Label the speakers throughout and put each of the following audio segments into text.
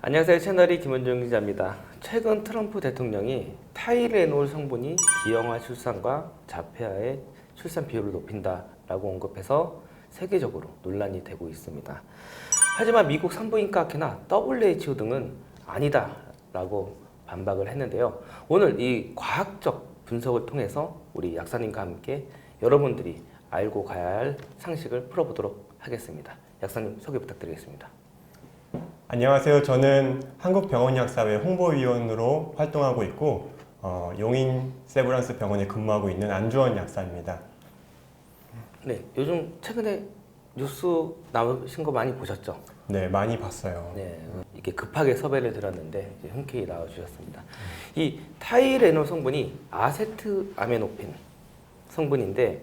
Speaker 1: 안녕하세요. 채널이 김원중 기자입니다. 최근 트럼프 대통령이 타이레놀 성분이 기형아 출산과 자폐아의 출산 비율을 높인다라고 언급해서 세계적으로 논란이 되고 있습니다. 하지만 미국 산부인과 학회나 WHO 등은 아니다라고 반박을 했는데요. 오늘 이 과학적 분석을 통해서 우리 약사님과 함께 여러분들이 알고 가야 할 상식을 풀어보도록 하겠습니다. 약사님 소개 부탁드리겠습니다.
Speaker 2: 안녕하세요. 저는 한국병원약사회 홍보위원으로 활동하고 있고 용인 세브란스 병원에 근무하고 있는 안주원 약사입니다.
Speaker 1: 네, 요즘 최근에 뉴스 나오신 거 많이 보셨죠?
Speaker 2: 네, 많이 봤어요.
Speaker 1: 네, 이게 급하게 섭외를 드렸는데 이제 흔쾌히 나와주셨습니다. 이 타이레놀 성분이 아세트아메노펜 성분인데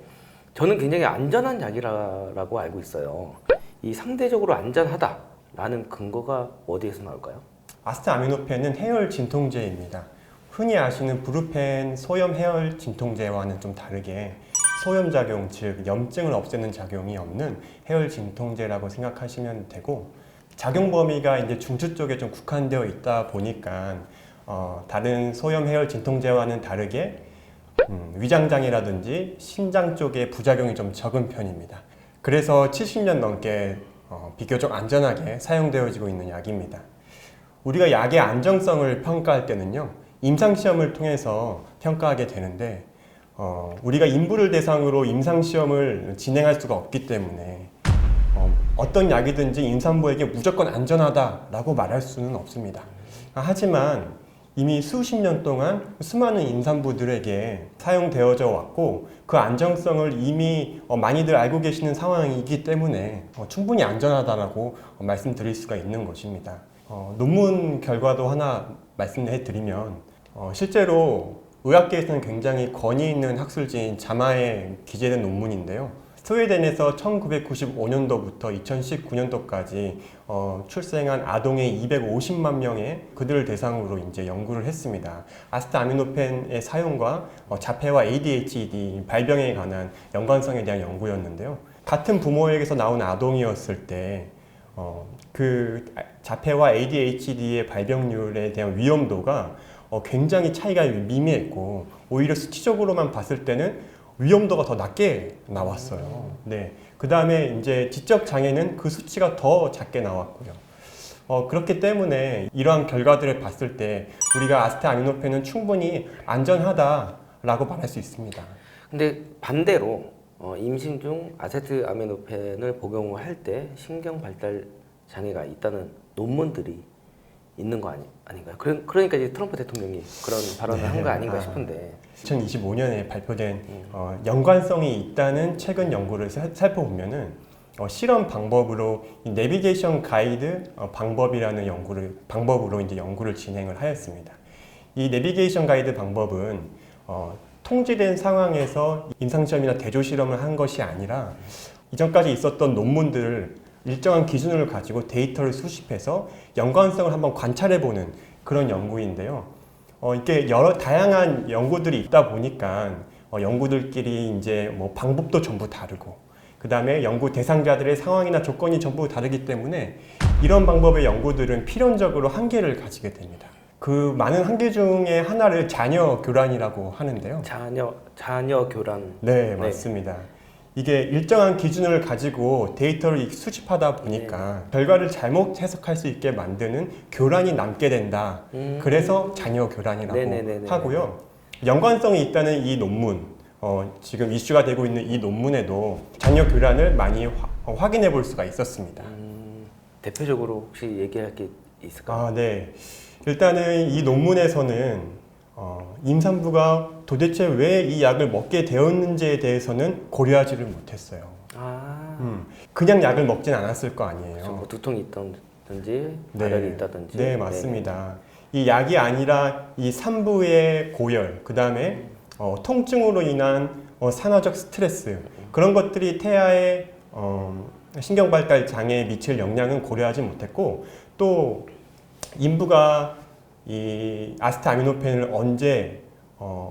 Speaker 1: 저는 굉장히 안전한 약이라고 알고 있어요. 이 상대적으로 안전하다라는 근거가 어디에서 나올까요?
Speaker 2: 아세트아미노펜은 해열 진통제입니다. 흔히 아시는 브루펜 소염 해열 진통제와는 좀 다르게 소염작용, 즉 염증을 없애는 작용이 없는 해열 진통제라고 생각하시면 되고, 작용 범위가 이제 중추 쪽에 좀 국한되어 있다 보니까 다른 소염 해열 진통제와는 다르게 위장장애라든지 신장 쪽에 부작용이 좀 적은 편입니다. 그래서 70년 넘게 비교적 안전하게 사용되어지고 있는 약입니다. 우리가 약의 안정성을 평가할 때는요, 임상시험을 통해서 평가하게 되는데 우리가 인부를 대상으로 임상시험을 진행할 수가 없기 때문에 어떤 약이든지 임산부에게 무조건 안전하다라고 말할 수는 없습니다. 하지만 이미 수십 년 동안 수많은 임산부들에게 사용되어져 왔고 그 안정성을 이미 많이들 알고 계시는 상황이기 때문에 충분히 안전하다라고 말씀드릴 수가 있는 것입니다. 논문 결과도 하나 말씀해 드리면 실제로 의학계에서는 굉장히 권위 있는 학술지인 자마에 기재된 논문인데요. 스웨덴에서 1995년도부터 2019년도까지 출생한 아동의 250만 명의 그들을 대상으로 이제 연구를 했습니다. 아세트아미노펜의 사용과 자폐와 ADHD 발병에 관한 연관성에 대한 연구였는데요. 같은 부모에게서 나온 아동이었을 때 그 자폐와 ADHD의 발병률에 대한 위험도가 굉장히 차이가 미미했고 오히려 수치적으로만 봤을 때는 위험도가 더 낮게 나왔어요. 네. 그 다음에 이제 지적 장애는 그 수치가 더 작게 나왔고요. 그렇기 때문에 이러한 결과들을 봤을 때 우리가 아세트아미노펜은 충분히 안전하다라고 말할 수 있습니다.
Speaker 1: 근데 반대로 임신 중 아세트아메노펜을 복용을 할 때 신경 발달 장애가 있다는 논문들이 있는 거 아닌가요? 그러니까 이제 트럼프 대통령이 그런 발언을 한 거 아닌가 싶은데
Speaker 2: 2025년에 발표된 연관성이 있다는 최근 연구를 살펴보면은 실험 방법으로 내비게이션 가이드 방법이라는 방법으로 이제 연구를 진행을 하였습니다. 이 내비게이션 가이드 방법은 통제된 상황에서 임상시험이나 대조실험을 한 것이 아니라 이전까지 있었던 논문들을 일정한 기준을 가지고 데이터를 수집해서 연관성을 한번 관찰해보는 그런 연구인데요. 이렇게 여러 다양한 연구들이 있다 보니까 연구들끼리 이제 뭐 방법도 전부 다르고 그 다음에 연구 대상자들의 상황이나 조건이 전부 다르기 때문에 이런 방법의 연구들은 필연적으로 한계를 가지게 됩니다. 그 많은 한계 중에 하나를 자녀 교란이라고 하는데요.
Speaker 1: 자녀 교란.
Speaker 2: 네, 맞습니다. 이게 일정한 기준을 가지고 데이터를 수집하다 보니까 결과를 잘못 해석할 수 있게 만드는 교란이 남게 된다. 그래서 자녀 교란이라고 하고요. 연관성이 있다는 이 논문, 지금 이슈가 되고 있는 이 논문에도 자녀 교란을 많이 확인해 볼 수가 있었습니다.
Speaker 1: 대표적으로 혹시 얘기할 게 있을까요?
Speaker 2: 네. 일단은 이 논문에서는 임산부가 도대체 왜 이 약을 먹게 되었는지에 대해서는 고려하지를 못했어요. 그냥 약을 먹진 않았을 거 아니에요.
Speaker 1: 뭐 두통이 있다든지 발열이 있다든지.
Speaker 2: 네, 맞습니다. 이 약이 아니라 이 산부의 고열, 그 다음에 통증으로 인한 산화적 스트레스, 그런 것들이 태아의 신경발달 장애에 미칠 영향은 고려하지 못했고, 또 인부가 이 아세트아미노펜을 언제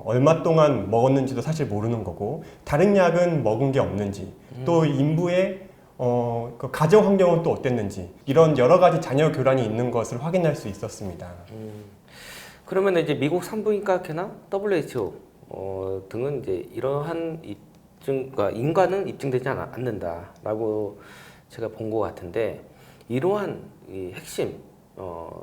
Speaker 2: 얼마 동안 먹었는지도 사실 모르는 거고, 다른 약은 먹은 게 없는지, 또 인부의 그 가정 환경은 또 어땠는지 이런 여러 가지 자녀 교란이 있는 것을 확인할 수 있었습니다.
Speaker 1: 그러면 이제 미국 산부인과학회나 WHO 등은 이제 이러한 입증과 인과는 입증되지 않는다라고 제가 본 것 같은데 이러한 이 핵심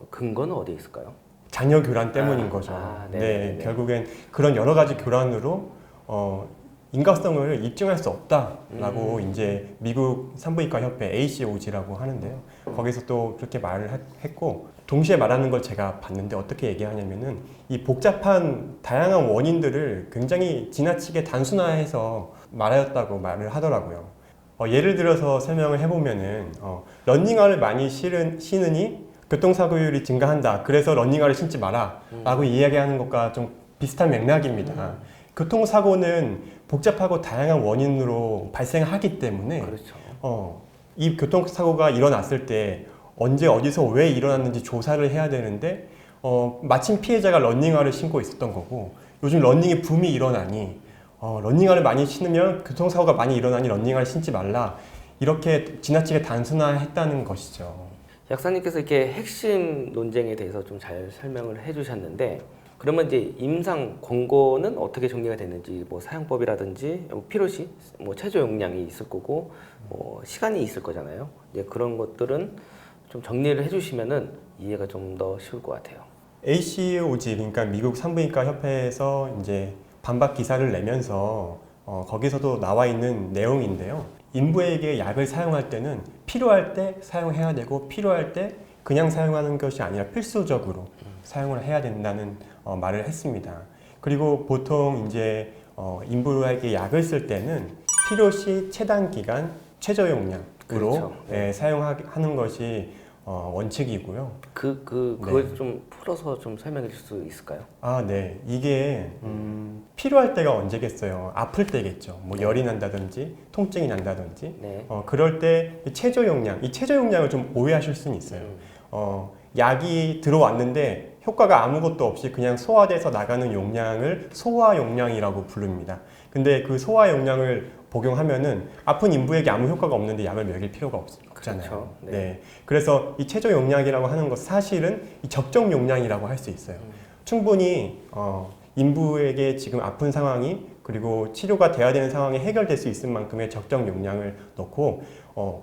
Speaker 1: 근거는 어디에 있을까요?
Speaker 2: 자녀 교란 때문인 거죠.
Speaker 1: 네네네.
Speaker 2: 결국엔 그런 여러 가지 교란으로 인과성을 입증할 수 없다라고 이제 미국 산부인과 협회 ACOG라고 하는데요. 거기서 또 그렇게 말을 했고 동시에 말하는 걸 제가 봤는데 어떻게 얘기하냐면은 이 복잡한 다양한 원인들을 굉장히 지나치게 단순화해서 말하였다고 말을 하더라고요. 예를 들어서 설명을 해보면은 러닝화를 많이 신으니 교통사고율이 증가한다. 그래서 러닝화를 신지 마라 라고 이야기하는 것과 좀 비슷한 맥락입니다. 교통사고는 복잡하고 다양한 원인으로 발생하기 때문에
Speaker 1: 그렇죠.
Speaker 2: 이 교통사고가 일어났을 때 언제 어디서 왜 일어났는지 조사를 해야 되는데 마침 피해자가 러닝화를 신고 있었던 거고 요즘 러닝의 붐이 일어나니 러닝화를 많이 신으면 교통사고가 많이 일어나니 러닝화를 신지 말라 이렇게 지나치게 단순화했다는 것이죠.
Speaker 1: 약사님께서 이렇게 핵심 논쟁에 대해서 좀 잘 설명을 해주셨는데 그러면 이제 임상 권고는 어떻게 정리가 됐는지 뭐 사용법이라든지 필요시 뭐 체조 용량이 있을 거고 뭐 시간이 있을 거잖아요. 이제 그런 것들은 좀 정리를 해주시면은 이해가 좀 더 쉬울 것 같아요.
Speaker 2: ACOG 그러니까 미국 산부인과 협회에서 이제 반박 기사를 내면서 거기서도 나와 있는 내용인데요. 인부에게 약을 사용할 때는 필요할 때 사용해야 되고 필요할 때 그냥 사용하는 것이 아니라 필수적으로 사용을 해야 된다는 말을 했습니다. 그리고 보통 이제 인부에게 약을 쓸 때는 필요시 최단 기간 최저 용량으로
Speaker 1: 그렇죠.
Speaker 2: 사용하는 것이 원칙이고요.
Speaker 1: 그걸 좀 풀어서 좀 설명해 줄 수 있을까요?
Speaker 2: 네. 이게 필요할 때가 언제겠어요? 아플 때겠죠. 뭐 열이 난다든지 통증이 난다든지.
Speaker 1: 네.
Speaker 2: 그럴 때 최저 용량, 이 최저 용량을 좀 오해하실 수는 있어요. 약이 들어왔는데 효과가 아무것도 없이 그냥 소화돼서 나가는 용량을 소화 용량이라고 부릅니다. 근데 그 소화 용량을 복용하면은 아픈 인부에게 아무 효과가 없는데 약을 먹일 필요가 없잖아요.
Speaker 1: 그렇죠.
Speaker 2: 네. 그래서 이 최저 용량이라고 하는 것 사실은 이 적정 용량이라고 할 수 있어요. 충분히 인부에게 지금 아픈 상황이 그리고 치료가 돼야 되는 상황이 해결될 수 있을 만큼의 적정 용량을 넣고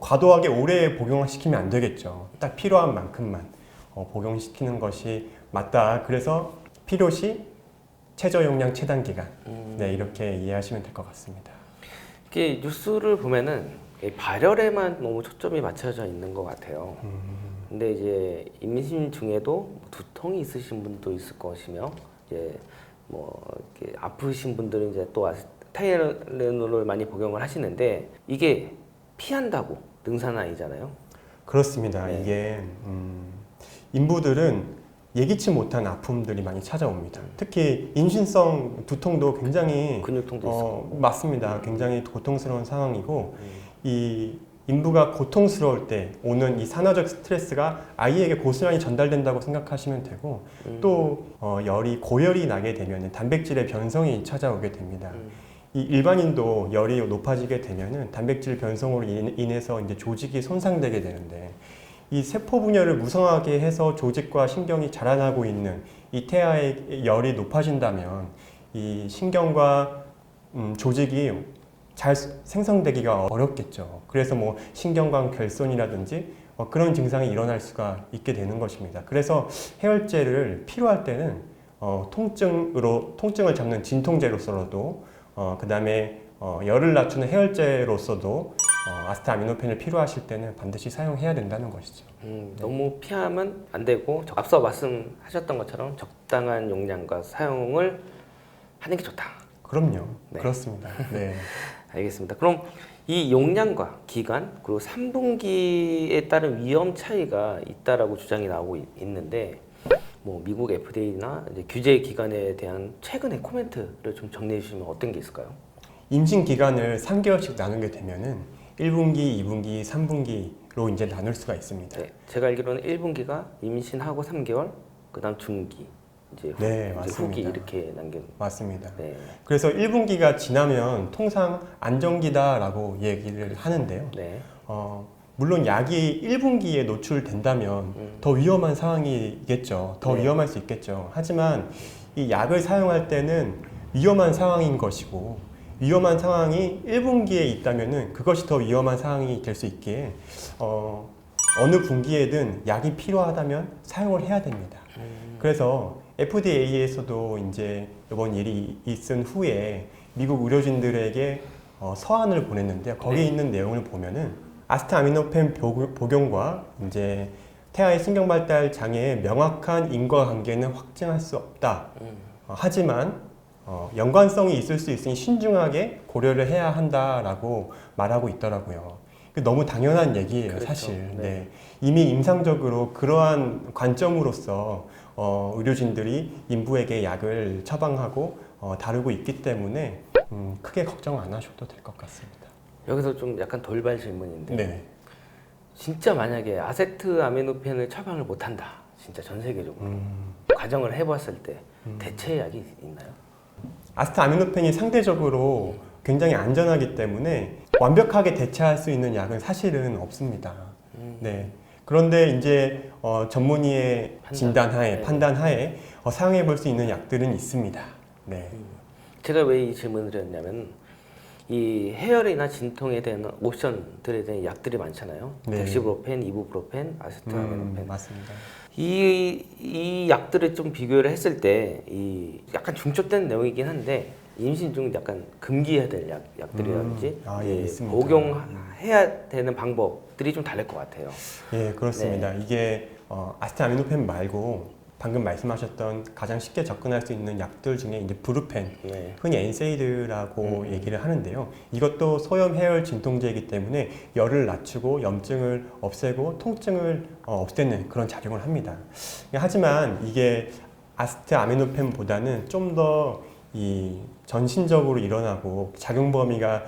Speaker 2: 과도하게 오래 복용시키면 안 되겠죠. 딱 필요한 만큼만 복용시키는 것이 맞다. 그래서 필요시 최저 용량 최단 기간. 네, 이렇게 이해하시면 될 것 같습니다.
Speaker 1: 이게 뉴스를 보면은 발열에만 너무 초점이 맞춰져 있는 것 같아요. 근데 이제 임신 중에도 두통이 있으신 분도 있을 것이며 이제 뭐 이렇게 아프신 분들은 이제 또 타이레놀을 많이 복용을 하시는데 이게 피한다고 능사는 아니잖아요.
Speaker 2: 그렇습니다.
Speaker 1: 네.
Speaker 2: 이게 인부들은 예기치 못한 아픔들이 많이 찾아옵니다. 특히 임신성 두통도 굉장히
Speaker 1: 근육통도 있고
Speaker 2: 맞습니다. 굉장히 고통스러운 상황이고 이 인부가 고통스러울 때 오는 이 산화적 스트레스가 아이에게 고스란히 전달된다고 생각하시면 되고 또 열이 고열이 나게 되면 단백질의 변성이 찾아오게 됩니다. 이 일반인도 열이 높아지게 되면은 단백질 변성으로 인해서 이제 조직이 손상되게 되는데 이 세포 분열을 무성하게 해서 조직과 신경이 자라나고 있는 이 태아의 열이 높아진다면 이 신경과 조직이 잘 생성되기가 어렵겠죠. 그래서 뭐 신경관 결손이라든지 그런 증상이 일어날 수가 있게 되는 것입니다. 그래서 해열제를 필요할 때는 통증을 잡는 진통제로서도 그 다음에 열을 낮추는 해열제로서도 아스타아미노펜을 필요하실 때는 반드시 사용해야 된다는 것이죠.
Speaker 1: 너무 피하면 안 되고 앞서 말씀하셨던 것처럼 적당한 용량과 사용을 하는 게 좋다.
Speaker 2: 그럼요.
Speaker 1: 네.
Speaker 2: 그렇습니다. 네.
Speaker 1: 알겠습니다. 그럼 이 용량과 기간 그리고 3분기에 따른 위험 차이가 있다라고 주장이 나오고 있는데 뭐 미국 FDA나 이제 규제 기관에 대한 최근의 코멘트를 좀 정리해 주시면 어떤 게 있을까요?
Speaker 2: 임신 기간을 3개월씩 나누게 되면은 1분기, 2분기, 3분기로 이제 나눌 수가 있습니다.
Speaker 1: 네, 제가 알기로는 1분기가 임신하고 3개월, 그다음 중기, 이제
Speaker 2: 네,
Speaker 1: 이제
Speaker 2: 맞습니다.
Speaker 1: 후기 이렇게 남긴.
Speaker 2: 맞습니다.
Speaker 1: 네,
Speaker 2: 그래서 1분기가 지나면 통상 안정기다라고 얘기를 하는데요.
Speaker 1: 네,
Speaker 2: 물론 약이 1분기에 노출된다면 더 위험한 상황이겠죠. 더
Speaker 1: 네.
Speaker 2: 위험할 수 있겠죠. 하지만 이 약을 사용할 때는 위험한 상황인 것이고 위험한 상황이 1분기에 있다면은 그것이 더 위험한 상황이 될 수 있기에 어느 분기에든 약이 필요하다면 사용을 해야 됩니다. 그래서 FDA에서도 이제 이번 일이 있은 후에 미국 의료진들에게 서한을 보냈는데요. 거기에
Speaker 1: 네.
Speaker 2: 있는 내용을 보면은 아세트아미노펜 복용과 이제 태아의 신경발달 장애의 명확한 인과관계는 확증할 수 없다. 하지만 연관성이 있을 수 있으니 신중하게 고려를 해야 한다라고 말하고 있더라고요. 너무 당연한 얘기예요,
Speaker 1: 그렇죠.
Speaker 2: 사실.
Speaker 1: 네.
Speaker 2: 네. 이미 임상적으로 그러한 관점으로서 의료진들이 인부에게 약을 처방하고 다루고 있기 때문에 크게 걱정 안 하셔도 될 것 같습니다.
Speaker 1: 여기서 좀 약간 돌발 질문인데
Speaker 2: 네.
Speaker 1: 진짜 만약에 아세트아미노펜을 처방을 못한다. 진짜 전 세계적으로 과정을 해봤을 때 대체약이 있나요?
Speaker 2: 아세트아미노펜이 상대적으로 굉장히 안전하기 때문에 완벽하게 대체할 수 있는 약은 사실은 없습니다. 네. 그런데 이제 전문의의 진단하에,
Speaker 1: 네.
Speaker 2: 판단하에 사용해 볼 수 있는 약들은 있습니다. 네.
Speaker 1: 제가 왜 이 질문을 드렸냐면 이 해열이나 진통에 대한 옵션들에 대한 약들이 많잖아요.
Speaker 2: 네.
Speaker 1: 덱시브로펜, 이부프로펜, 아세트아미노펜.
Speaker 2: 맞습니다.
Speaker 1: 이 약들을 좀 비교를 했을 때 이 약간 중첩된 내용이긴 한데 임신 중 약간 금기해야 될 약들이라든지
Speaker 2: 예, 있습니다.
Speaker 1: 복용해야 되는 방법들이 좀 다를 것 같아요.
Speaker 2: 예, 그렇습니다.
Speaker 1: 네.
Speaker 2: 이게 아세트아미노펜 말고 방금 말씀하셨던 가장 쉽게 접근할 수 있는 약들 중에 이제 브루펜,
Speaker 1: 네.
Speaker 2: 흔히 엔세이드라고 얘기를 하는데요. 이것도 소염 해열 진통제이기 때문에 열을 낮추고 염증을 없애고 통증을 없애는 그런 작용을 합니다. 하지만 이게 아세트아미노펜보다는 좀 더 이 전신적으로 일어나고 작용 범위가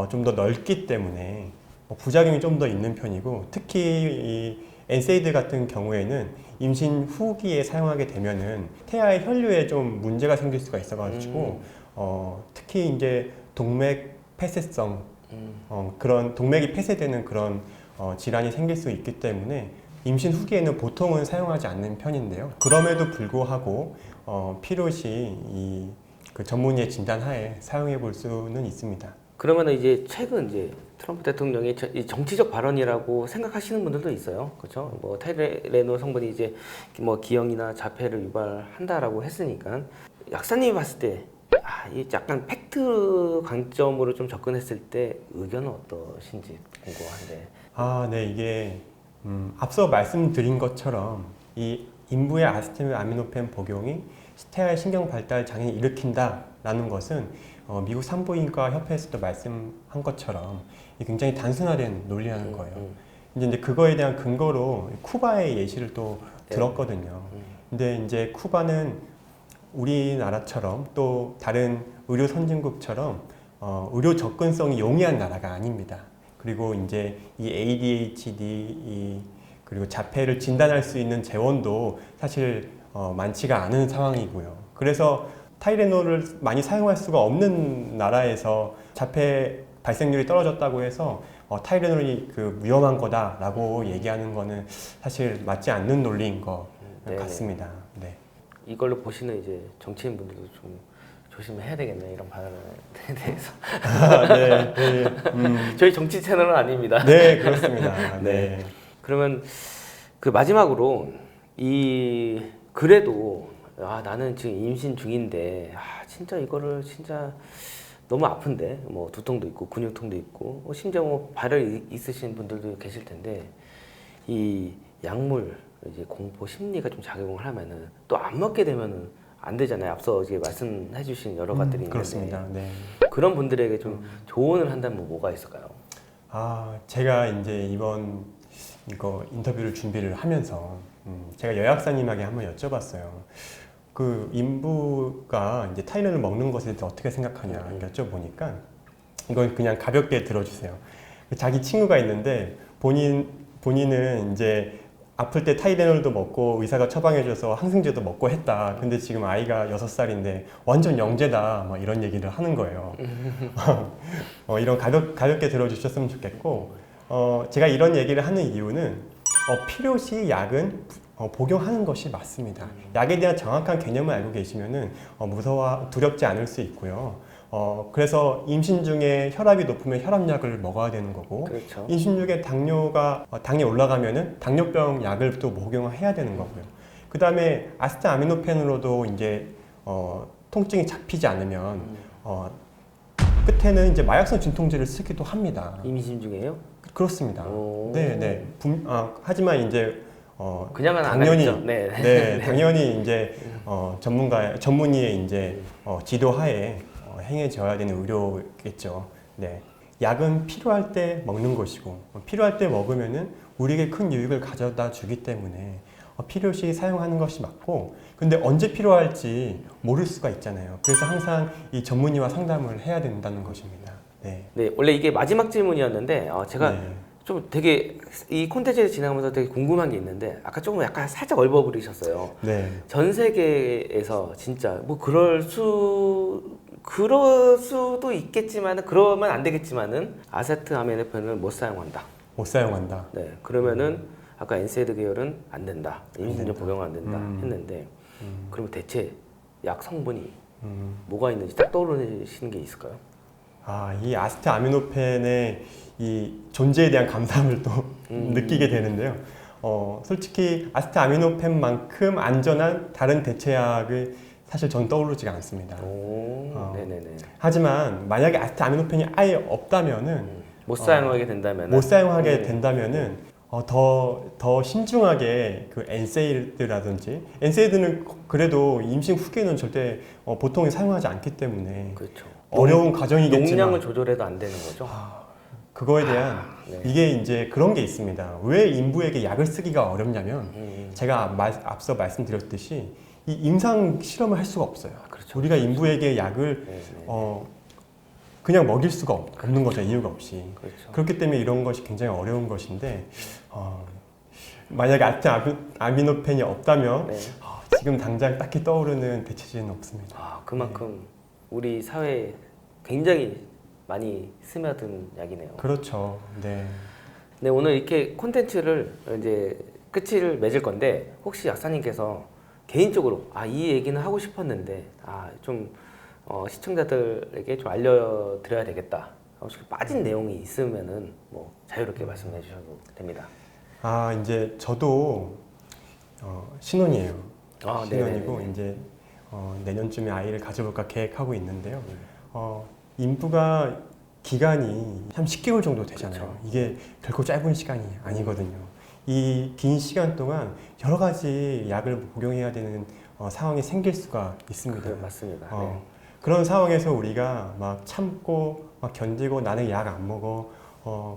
Speaker 2: 좀 더 넓기 때문에 부작용이 좀 더 있는 편이고, 특히 이 엔세이드 같은 경우에는 임신 후기에 사용하게 되면은 태아의 혈류에 좀 문제가 생길 수가 있어가지고 특히 이제 동맥 폐쇄성 그런 동맥이 폐쇄되는 그런 질환이 생길 수 있기 때문에 임신 후기에는 보통은 사용하지 않는 편인데요. 그럼에도 불구하고 필요시 그 전문의의 진단하에 사용해 볼 수는 있습니다.
Speaker 1: 그러면 이제 최근 이제 트럼프 대통령의 이 정치적 발언이라고 생각하시는 분들도 있어요. 그렇죠? 뭐 타이레놀 성분이 이제 뭐 기형이나 자폐를 유발한다라고 했으니까 약사님이 봤을 때 이 약간 팩트 관점으로 좀 접근했을 때 의견은 어떠신지 궁금한데.
Speaker 2: 네, 이게 앞서 말씀드린 것처럼 이 인부의 아세트아미노펜 복용이 태아의 신경 발달 장애를 일으킨다라는 것은 미국 산부인과 협회에서도 말씀한 것처럼 굉장히 단순화된 논리라는 거예요. 이제 그거에 대한 근거로 쿠바의 예시를 또 들었거든요. 근데 이제 쿠바는 우리나라처럼 또 다른 의료 선진국처럼 의료 접근성이 용이한 나라가 아닙니다. 그리고 이제 이 ADHD 그리고 자폐를 진단할 수 있는 재원도 사실 많지가 않은 상황이고요. 그래서 타이레놀을 많이 사용할 수가 없는 나라에서 자폐 발생률이 떨어졌다고 해서 타이레놀이 그 위험한 거다라고 얘기하는 거는 사실 맞지 않는 논리인 것 같습니다. 네.
Speaker 1: 이걸로 보시는 이제 정치인분들도 좀 조심해야 되겠네, 이런 발언에 대해서.
Speaker 2: 네.
Speaker 1: 저희 정치 채널은 아닙니다.
Speaker 2: 네, 그렇습니다. 네.
Speaker 1: 그러면 그 마지막으로 그래도 나는 지금 임신 중인데 진짜 이거를 진짜 너무 아픈데 뭐 두통도 있고 근육통도 있고 심지어 뭐 발열 있으신 분들도 계실 텐데 이 약물 이제 공포 심리가 좀 작용을 하면은 또 안 먹게 되면은 안 되잖아요. 앞서 이제 말씀해주신 여러 가지들이 있는데
Speaker 2: 그렇습니다. 네.
Speaker 1: 그런 분들에게 좀 조언을 한다면 뭐가 있을까요?
Speaker 2: 제가 이제 이번 이거 인터뷰를 준비를 하면서 제가 여약사님에게 한번 여쭤봤어요. 그 인부가 이제 타이레놀을 먹는 것에 대해서 어떻게 생각하냐 여쭤보니까 이건 그냥 가볍게 들어주세요. 자기 친구가 있는데 본인은 이제 아플 때 타이레놀도 먹고 의사가 처방해줘서 항생제도 먹고 했다. 근데 지금 아이가 6살인데 완전 영재다. 막 이런 얘기를 하는 거예요. 이런 가볍게 들어주셨으면 좋겠고 제가 이런 얘기를 하는 이유는 필요시 약은 복용하는 것이 맞습니다. 약에 대한 정확한 개념을 알고 계시면은 두렵지 않을 수 있고요. 그래서 임신 중에 혈압이 높으면 혈압약을 먹어야 되는 거고,
Speaker 1: 그렇죠.
Speaker 2: 임신 중에 당이 올라가면은 당뇨병 약을 또 복용을 해야 되는 거고요. 그 다음에 아세트아미노펜으로도 이제 통증이 잡히지 않으면 끝에는 이제 마약성 진통제를 쓰기도 합니다.
Speaker 1: 임신 중에요?
Speaker 2: 그렇습니다.
Speaker 1: 오.
Speaker 2: 네. 하지만 이제
Speaker 1: 그냥은 안
Speaker 2: 당연히
Speaker 1: 하겠죠. 네.
Speaker 2: 네, 당연히 이제 전문의의 이제 지도하에 행해져야 되는 의료겠죠. 네, 약은 필요할 때 먹는 것이고 필요할 때 먹으면은 우리에게 큰 유익을 가져다 주기 때문에 필요시 사용하는 것이 맞고, 근데 언제 필요할지 모를 수가 있잖아요. 그래서 항상 이 전문의와 상담을 해야 된다는 것입니다. 네.
Speaker 1: 네, 원래 이게 마지막 질문이었는데 제가
Speaker 2: 네.
Speaker 1: 좀 되게 이 콘텐츠를 진행하면서 되게 궁금한 게 있는데 아까 조금 약간 살짝 얼버무리셨어요.
Speaker 2: 네.
Speaker 1: 전 세계에서 진짜 뭐 그럴 수도 있겠지만은 그러면 안 되겠지만은 아세트아미노펜을 못 사용한다.
Speaker 2: 못 사용한다.
Speaker 1: 네, 그러면은 아까 엔세이드 계열은 안 된다. 임신 중
Speaker 2: 된다.
Speaker 1: 복용은 안 된다 했는데 그러면 대체 약 성분이
Speaker 2: 음.
Speaker 1: 뭐가 있는지 딱 떠오르시는 게 있을까요?
Speaker 2: 이 아세트아미노펜의 이 존재에 대한 감사함을 또 느끼게 되는데요. 솔직히 아세트아미노펜만큼 안전한 다른 대체약을 사실 전 떠오르지가 않습니다.
Speaker 1: 네네네.
Speaker 2: 하지만 만약에 아세트아미노펜이 아예 없다면은
Speaker 1: 못 사용하게 된다면
Speaker 2: 못 사용하게 된다면은 더 신중하게 그 엔세이드라든지, 엔세이드는 그래도 임신 후기는 절대 보통 사용하지 않기 때문에
Speaker 1: 그렇죠.
Speaker 2: 어려운 과정이겠지만
Speaker 1: 용량을 조절해도 안 되는 거죠.
Speaker 2: 그거에 대한
Speaker 1: 네.
Speaker 2: 이게 이제 그런 게 있습니다. 왜 인부에게 약을 쓰기가 어렵냐면 제가 앞서 말씀드렸듯이 이 임상 실험을 할 수가 없어요.
Speaker 1: 그렇죠.
Speaker 2: 우리가 인부에게 약을 그냥 먹일 수가 없는 거죠. 이유가 없이.
Speaker 1: 그렇죠.
Speaker 2: 그렇기 때문에 이런 것이 굉장히 어려운 것인데 만약에 아세트아미노펜이 없다면
Speaker 1: 네.
Speaker 2: 지금 당장 딱히 떠오르는 대체제는 없습니다.
Speaker 1: 그만큼 우리 사회에 굉장히 많이 스며든 약이네요.
Speaker 2: 그렇죠. 네.
Speaker 1: 네, 오늘 이렇게 콘텐츠를 이제 끝을 맺을 건데 혹시 약사님께서 개인적으로 이 얘기는 하고 싶었는데 좀 시청자들에게 좀 알려드려야 되겠다. 혹시 빠진 내용이 있으면은 뭐 자유롭게 말씀해 주셔도 됩니다.
Speaker 2: 이제 저도 신혼이에요. 신혼이고
Speaker 1: 네네네.
Speaker 2: 이제 내년쯤에 아이를 가져볼까 계획하고 있는데요. 인부가 기간이 한 10개월 정도 되잖아요.
Speaker 1: 그렇죠.
Speaker 2: 이게 결코 짧은 시간이 아니거든요. 이 긴 시간 동안 여러 가지 약을 복용해야 되는 상황이 생길 수가 있습니다.
Speaker 1: 맞습니다. 네.
Speaker 2: 그런 상황에서 우리가 막 참고 막 견디고 나는 약 안 먹어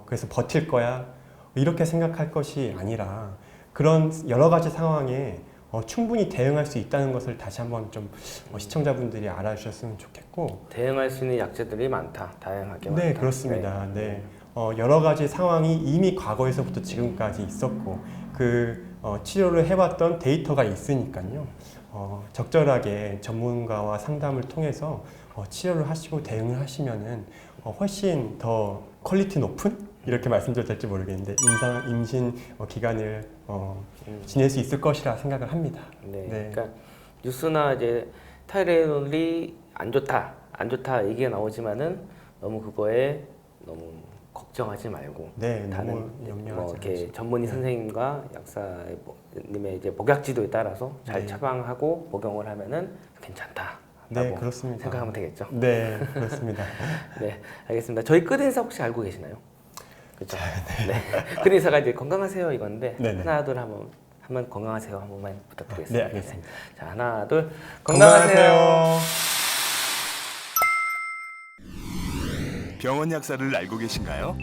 Speaker 2: 그래서 버틸 거야 이렇게 생각할 것이 아니라 그런 여러 가지 상황에 충분히 대응할 수 있다는 것을 다시 한번 좀 시청자분들이 알아주셨으면 좋겠고,
Speaker 1: 대응할 수 있는 약제들이 많다. 다양하게 많다.
Speaker 2: 네, 그렇습니다. 네. 여러 가지 상황이 이미 과거에서부터 지금까지 있었고 그 치료를 해왔던 데이터가 있으니까요. 적절하게 전문가와 상담을 통해서 치료를 하시고 대응을 하시면은 훨씬 더 퀄리티 높은 이렇게 말씀드려도 될지 모르겠는데 임신 기간을 지낼 수 있을 것이라 생각을 합니다.
Speaker 1: 네. 그러니까 뉴스나 이제 타이레놀이 안 좋다 얘기가 나오지만은 너무 그거에 너무 걱정하지 말고
Speaker 2: 네,
Speaker 1: 다른
Speaker 2: 너무 염려하지
Speaker 1: 이렇게
Speaker 2: 마시고.
Speaker 1: 전문의 선생님과 약사님의 이제 복약 지도에 따라서 잘
Speaker 2: 네.
Speaker 1: 처방하고 복용을 하면은 괜찮다.
Speaker 2: 네, 그렇습니다.
Speaker 1: 생각하면 되겠죠.
Speaker 2: 네, 그렇습니다.
Speaker 1: 네, 알겠습니다. 저희 끝인사 혹시 알고 계시나요? 그렇죠. 네. 끝인사가 이제 건강하세요 이건데
Speaker 2: 네네.
Speaker 1: 하나 둘 한번 건강하세요 한 번만 부탁드리겠습니다.
Speaker 2: 네, 알겠습니다.
Speaker 1: 자, 하나 둘 건강하세요.
Speaker 3: 병원 약사를 알고 계신가요?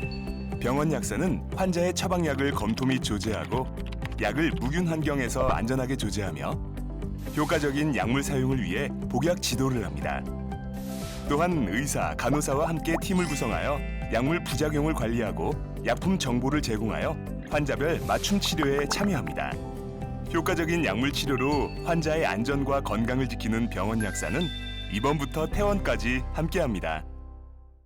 Speaker 3: 병원 약사는 환자의 처방약을 검토 및 조제하고 약을 무균 환경에서 안전하게 조제하며 효과적인 약물 사용을 위해 복약 지도를 합니다. 또한 의사, 간호사와 함께 팀을 구성하여 약물 부작용을 관리하고 약품 정보를 제공하여 환자별 맞춤 치료에 참여합니다. 효과적인 약물 치료로 환자의 안전과 건강을 지키는 병원 약사는 입원부터 퇴원까지 함께합니다.